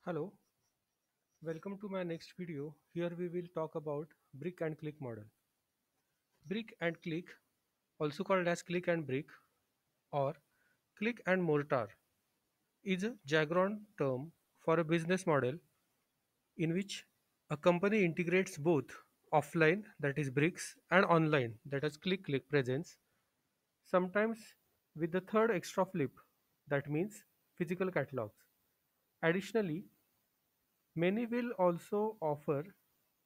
Hello, welcome to my next video. Here we will talk about brick and click model. Brick and click, also called as click and brick or click and mortar, is a jargon term for a business model in which a company integrates both offline, that is bricks, and online, that is click presence, sometimes with the third extra flip, that means physical catalogs. Additionally, many will also offer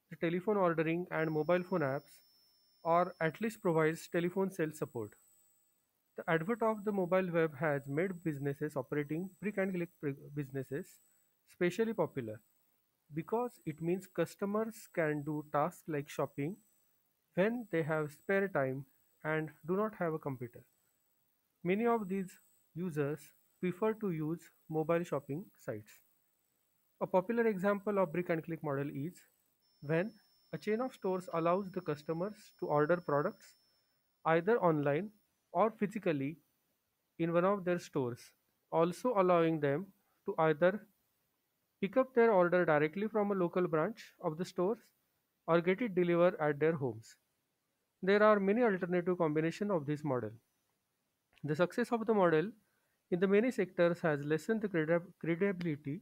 the telephone ordering and mobile phone apps, or at least provides telephone sales support. The advent of the mobile web has made businesses operating brick and click businesses especially popular because it means customers can do tasks like shopping when they have spare time and do not have a computer. Many of these users prefer to use mobile shopping sites. A popular example of brick and click model is when a chain of stores allows the customers to order products either online or physically in one of their stores, also allowing them to either pick up their order directly from a local branch of the stores or get it delivered at their homes. There are many alternative combinations of this model. The success of the model in the many sectors has lessened the credibility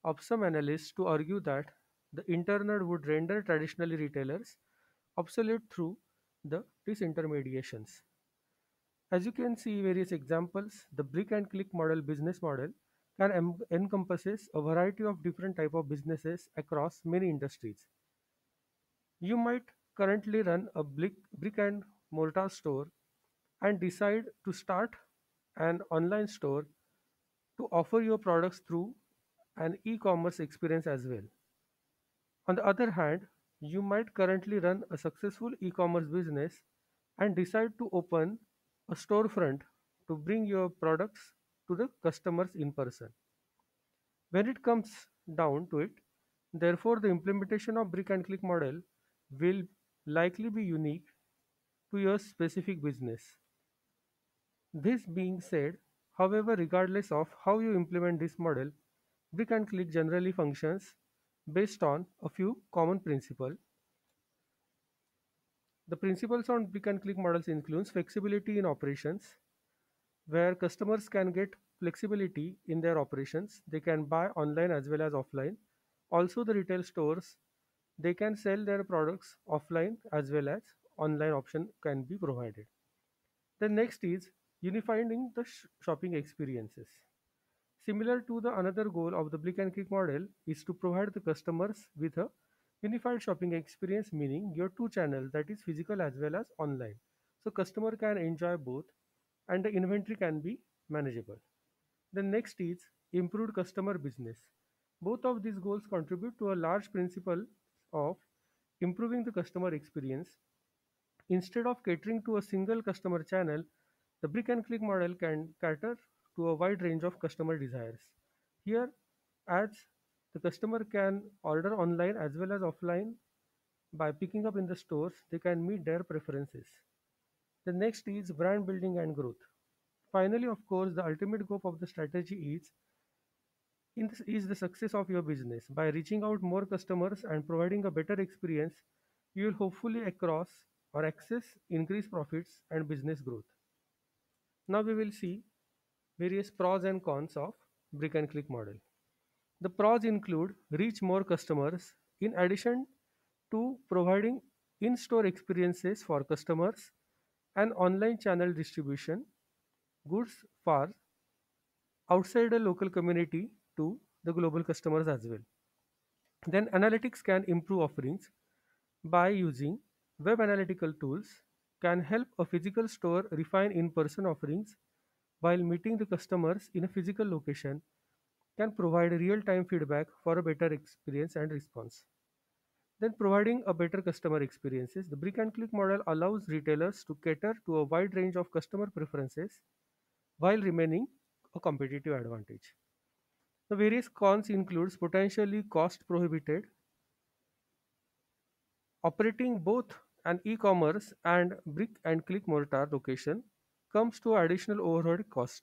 of some analysts to argue that the internet would render traditional retailers obsolete through the disintermediations. As you can see various examples, the brick and click model business model can encompasses a variety of different type of businesses across many industries. You might currently run a brick and mortar store and decide to start an online store to offer your products through an e-commerce experience as well. On the other hand, you might currently run a successful e-commerce business and decide to open a storefront to bring your products to the customers in person. When it comes down to it, therefore the implementation of brick and click model will likely be unique to your specific business. This being said, however, regardless of how you implement this model, brick and click generally functions based on a few common principles. The principles on brick and click models includes flexibility in operations, where customers can get flexibility in their operations. They can buy online as well as offline. Also, the retail stores, they can sell their products offline as well as online option can be provided. The next is unifying the shopping experiences. Similar to the another goal of the Blick and Click model is to provide the customers with a unified shopping experience, meaning your two channels, that is physical as well as online. So customer can enjoy both and the inventory can be manageable. The next is improved customer business. Both of these goals contribute to a large principle of improving the customer experience. Instead of catering to a single customer channel, the brick and click model can cater to a wide range of customer desires. Here, as the customer can order online as well as offline by picking up in the stores, they can meet their preferences. The next is brand building and growth. Finally, of course, the ultimate goal of the strategy is the success of your business. By reaching out more customers and providing a better experience, you will hopefully across or access increase profits and business growth. Now we will see various pros and cons of brick and click model. The pros include reach more customers in addition to providing in-store experiences for customers and online channel distribution goods far outside a local community to the global customers as well. Then analytics can improve offerings by using web analytical tools can help a physical store refine in-person offerings while meeting the customers in a physical location can provide real-time feedback for a better experience and response. Then providing a better customer experiences, the brick and click model allows retailers to cater to a wide range of customer preferences while remaining a competitive advantage. The various cons includes potentially cost prohibited. Operating both an e-commerce and brick and click mortar location comes to additional overhead cost,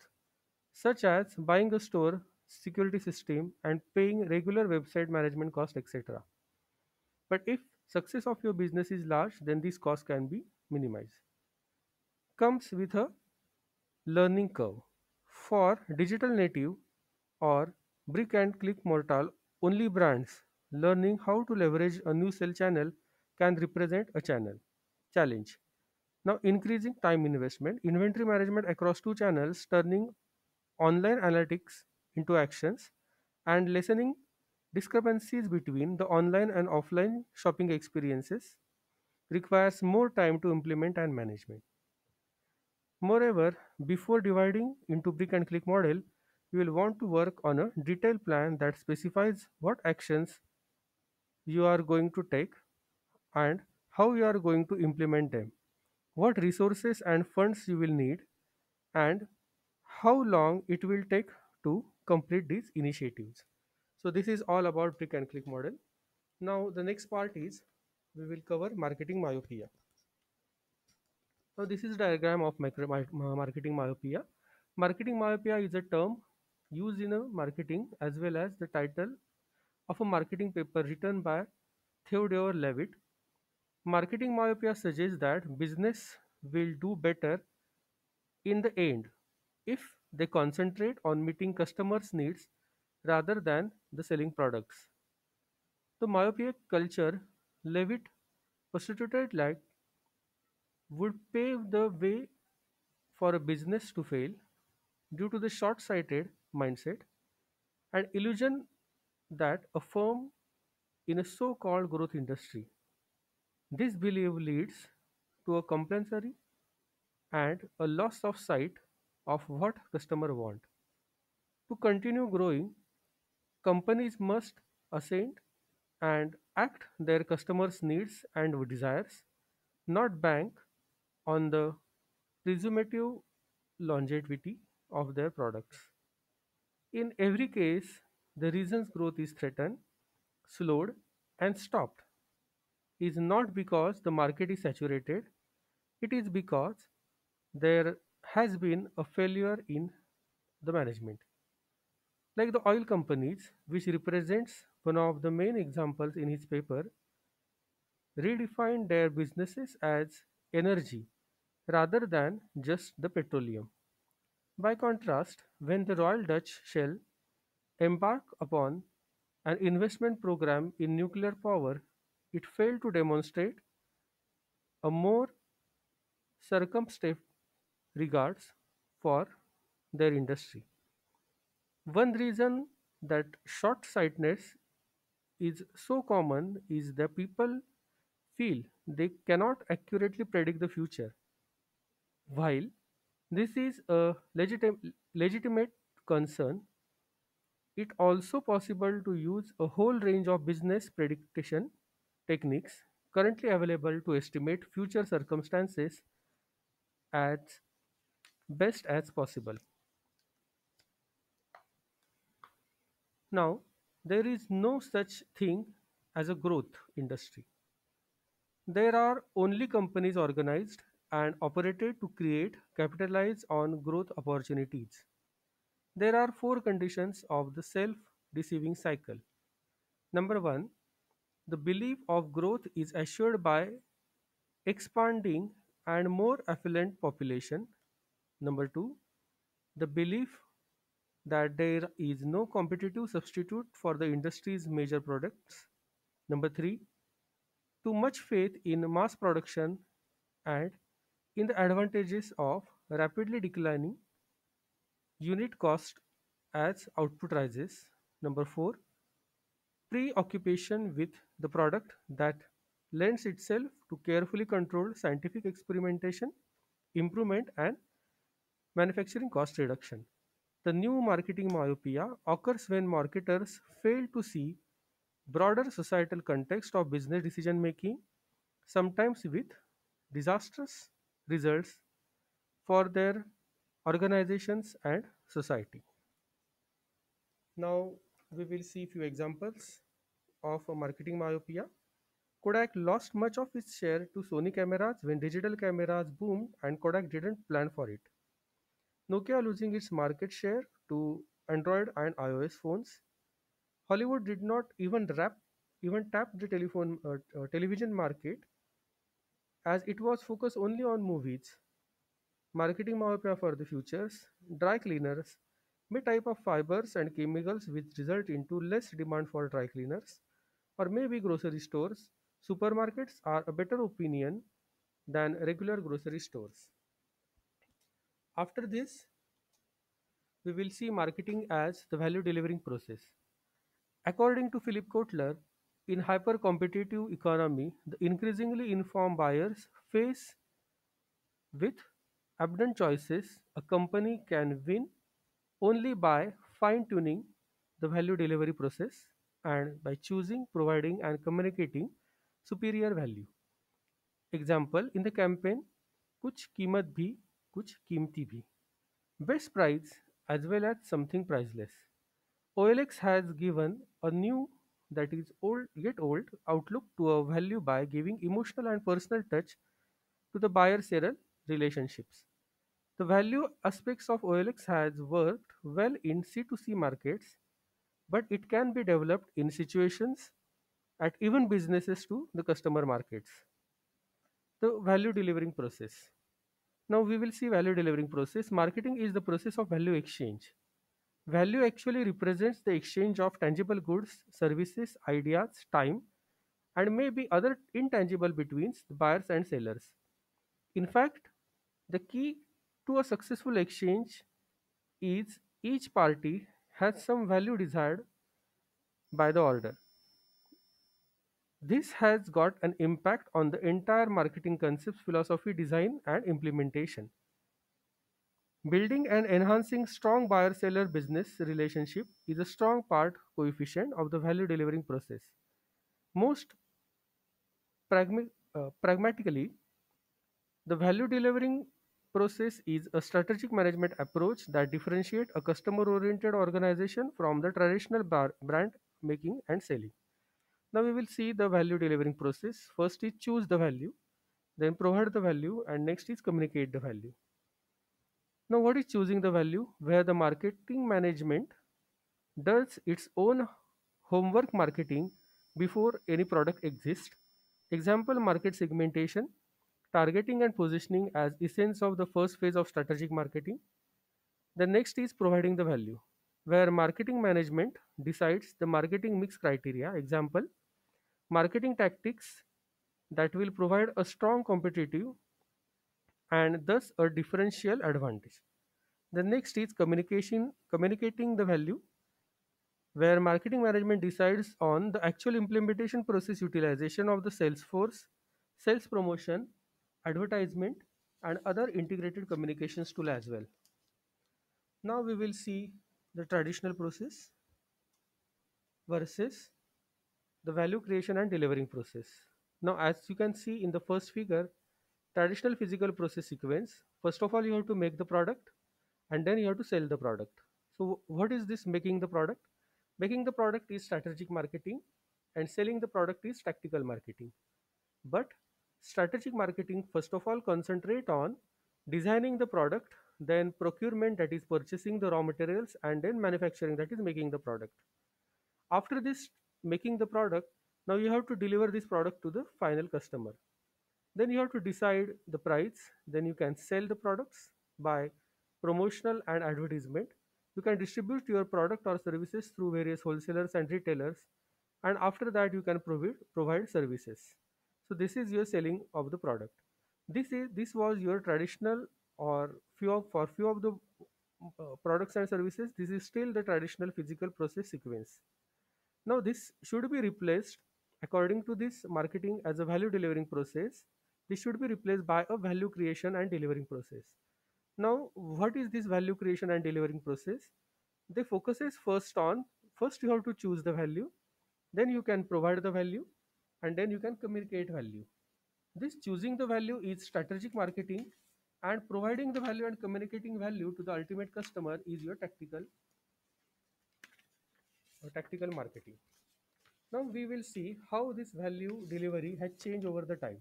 such as buying a store security system, and paying regular website management cost, etc. But if success of your business is large, then these costs can be minimized. Comes with a learning curve. For digital native or brick and click mortal only brands, learning how to leverage a new sale channel can represent a challenge. Now, increasing time investment, inventory management across two channels, turning online analytics into actions, and lessening discrepancies between the online and offline shopping experiences requires more time to implement and management. Moreover, before dividing into brick and click model, you will want to work on a detailed plan that specifies what actions you are going to take and how you are going to implement them, what resources and funds you will need, and how long it will take to complete these initiatives. So this is all about brick and click model. Now the next part is we will cover marketing myopia. Now this is diagram of marketing myopia. Marketing myopia is a term used in a marketing as well as the title of a marketing paper written by Theodore Levitt. Marketing myopia suggests that business will do better in the end if they concentrate on meeting customers' needs rather than the selling products. The myopia culture Levitt postulated like would pave the way for a business to fail due to the short-sighted mindset and illusion that a firm in a so-called growth industry. This belief leads to a compulsory and a loss of sight of what customer want. To continue growing, companies must ascend and act their customers' needs and desires, not bank on the presumptive longevity of their products. In every case, the reasons growth is threatened, slowed, and stopped is not because the market is saturated, it is because there has been a failure in the management. Like the oil companies, which represents one of the main examples in his paper, redefined their businesses as energy rather than just the petroleum. By contrast, when the Royal Dutch Shell embarked upon an investment program in nuclear power, it failed to demonstrate a more circumspect regards for their industry. One reason that short sightedness is so common is that people feel they cannot accurately predict the future. While this is a legitimate concern, it also possible to use a whole range of business prediction techniques currently available to estimate future circumstances as best as possible. Now, there is no such thing as a growth industry. There are only companies organized and operated to create, capitalize on growth opportunities. There are four conditions of the self deceiving cycle. Number one, the belief of growth is assured by expanding and more affluent population. Number two, the belief that there is no competitive substitute for the industry's major products. Number three, too much faith in mass production and in the advantages of rapidly declining unit cost as output rises. Number four, preoccupation with the product that lends itself to carefully controlled scientific experimentation, improvement, and manufacturing cost reduction. The new marketing myopia occurs when marketers fail to see broader societal context of business decision making, sometimes with disastrous results for their organizations and society. Now we will see few examples of a marketing myopia. Kodak lost much of its share to Sony cameras when digital cameras boomed and Kodak didn't plan for it. Nokia losing its market share to Android and iOS phones. Hollywood did not even tap the television market as it was focused only on movies. Marketing myopia for the futures. Dry cleaners may type of fibers and chemicals which result into less demand for dry cleaners, or maybe grocery stores. Supermarkets are a better opinion than regular grocery stores. After this, we will see marketing as the value delivering process. According to Philip Kotler, in hyper-competitive economy, the increasingly informed buyers face with abundant choices. A company can win only by fine-tuning the value delivery process and by choosing, providing, and communicating superior value. Example in the campaign, कुछ कीमत भी कुछ कीमती भी. Best price as well as something priceless. OLX has given a new, that is old yet old, outlook to a value by giving emotional and personal touch to the buyer-seller relationships. The value aspects of OLX has worked well in C2C markets, but it can be developed in situations at even businesses to the customer markets. The value delivering process. Now we will see value delivering process. Marketing is the process of value exchange. Value actually represents the exchange of tangible goods, services, ideas, time, and maybe other intangible between the buyers and sellers. In fact, the key to a successful exchange is each party has some value desired by the order. This has got an impact on the entire marketing concepts, philosophy, design, and implementation. Building and enhancing strong buyer-seller business relationship is a strong part coefficient of the value delivering process. Most pragmatically, the value delivering process is a strategic management approach that differentiates a customer-oriented organization from the traditional brand making and selling. Now we will see the value delivering process. First is choose the value, then provide the value, and next is communicate the value. Now what is choosing the value? Where the marketing management does its own homework marketing before any product exists. Example market segmentation, targeting and positioning as essence of the first phase of strategic marketing. The next is providing the value, where marketing management decides the marketing mix criteria. Example, marketing tactics that will provide a strong competitive and thus a differential advantage. The next is communicating the value, where marketing management decides on the actual implementation process utilization of the sales force, sales promotion, advertisement, and other integrated communications tool as well. Now we will see the traditional process versus the value creation and delivering process. Now, as you can see in the first figure, traditional physical process sequence, first of all, you have to make the product and then you have to sell the product. So, what is this making the product? Making the product is strategic marketing and selling the product is tactical marketing. But strategic marketing, first of all, concentrate on designing the product, then procurement, that is purchasing the raw materials, and then manufacturing, that is making the product. After this making the product, now you have to deliver this product to the final customer. Then you have to decide the price. Then you can sell the products by promotional and advertisement. You can distribute your product or services through various wholesalers and retailers. And after that, you can provide services. So this is your selling of the product. This was your traditional, or few of the products and services. This is still the traditional physical process sequence. Now this should be replaced, according to this marketing as a value delivering process. This should be replaced by a value creation and delivering process. Now what is this value creation and delivering process? They focuses first you have to choose the value, then you can provide the value, and then you can communicate value. This choosing the value is strategic marketing, and providing the value and communicating value to the ultimate customer is your tactical marketing. Now we will see how this value delivery has changed over the time.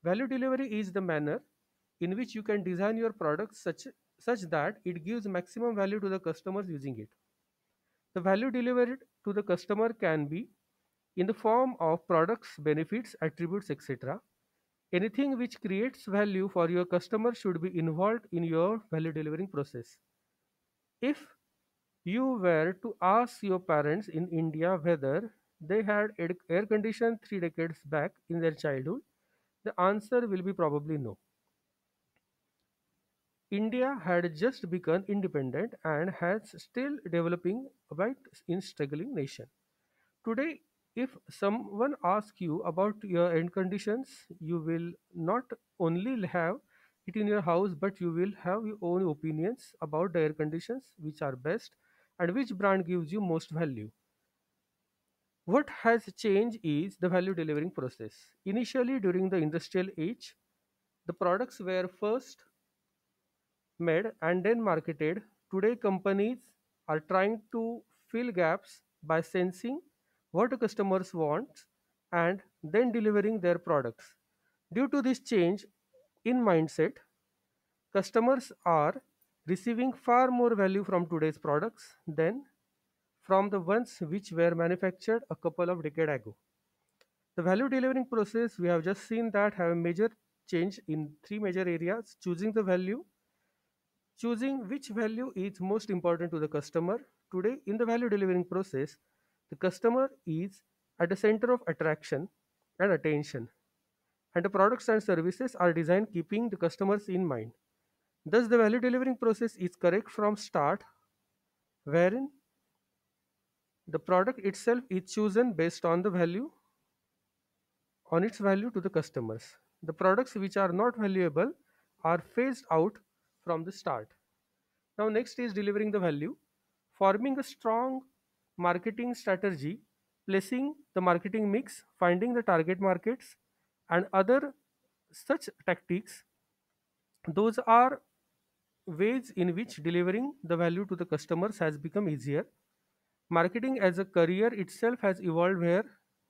Value delivery is the manner in which you can design your product such that it gives maximum value to the customers using it. The value delivered to the customer can be in the form of products, benefits, attributes, etc. Anything which creates value for your customer should be involved in your value delivering process. If you were to ask your parents in India whether they had air conditioned 3 decades back in their childhood, the answer will be probably no. India had just become independent and has still developing right in struggling nation. Today, if someone asks you about your end conditions, you will not only have it in your house, but you will have your own opinions about the air conditions, which are best and which brand gives you most value. What has changed is the value delivering process. Initially, during the industrial age, the products were first made and then marketed. Today, companies are trying to fill gaps by sensing what the customers want and then delivering their products. Due to this change in mindset, customers are receiving far more value from today's products than from the ones which were manufactured a couple of decades ago. The value delivering process we have just seen that have a major change in three major areas: choosing the value, choosing which value is most important to the customer. Today, in the value delivering process, the customer is at the center of attraction and attention, and the products and services are designed keeping the customers in mind. Thus, the value delivering process is correct from start, wherein the product itself is chosen based on its value to the customers. The products which are not valuable are phased out from the start. Now, next is delivering the value, forming a strong marketing strategy, placing the marketing mix, finding the target markets, and other such tactics. Those are ways in which delivering the value to the customers has become easier. Marketing as a career itself has evolved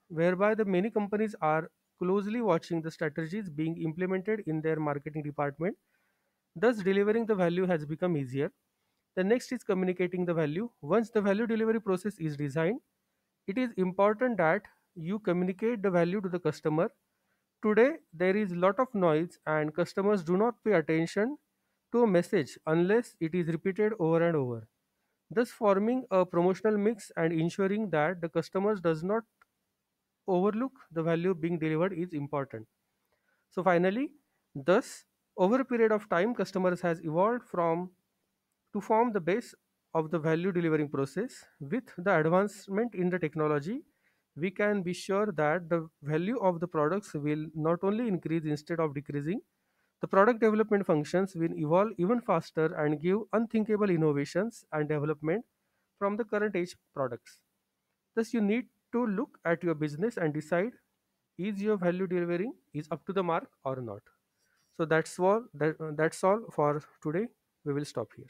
whereby the many companies are closely watching the strategies being implemented in their marketing department. Thus, delivering the value has become easier. The next is communicating the value. Once the value delivery process is designed, it is important that you communicate the value to the customer. Today, there is a lot of noise, and customers do not pay attention to a message unless it is repeated over and over. Thus, forming a promotional mix and ensuring that the customers does not overlook the value being delivered is important. So finally, thus over a period of time, customers has evolved from to form the base of the value delivering process. With the advancement in the technology, we can be sure that the value of the products will not only increase instead of decreasing. The product development functions will evolve even faster and give unthinkable innovations and development from the current age products. Thus, you need to look at your business and decide is your value delivering is up to the mark or not. So that's all for today. We will stop here.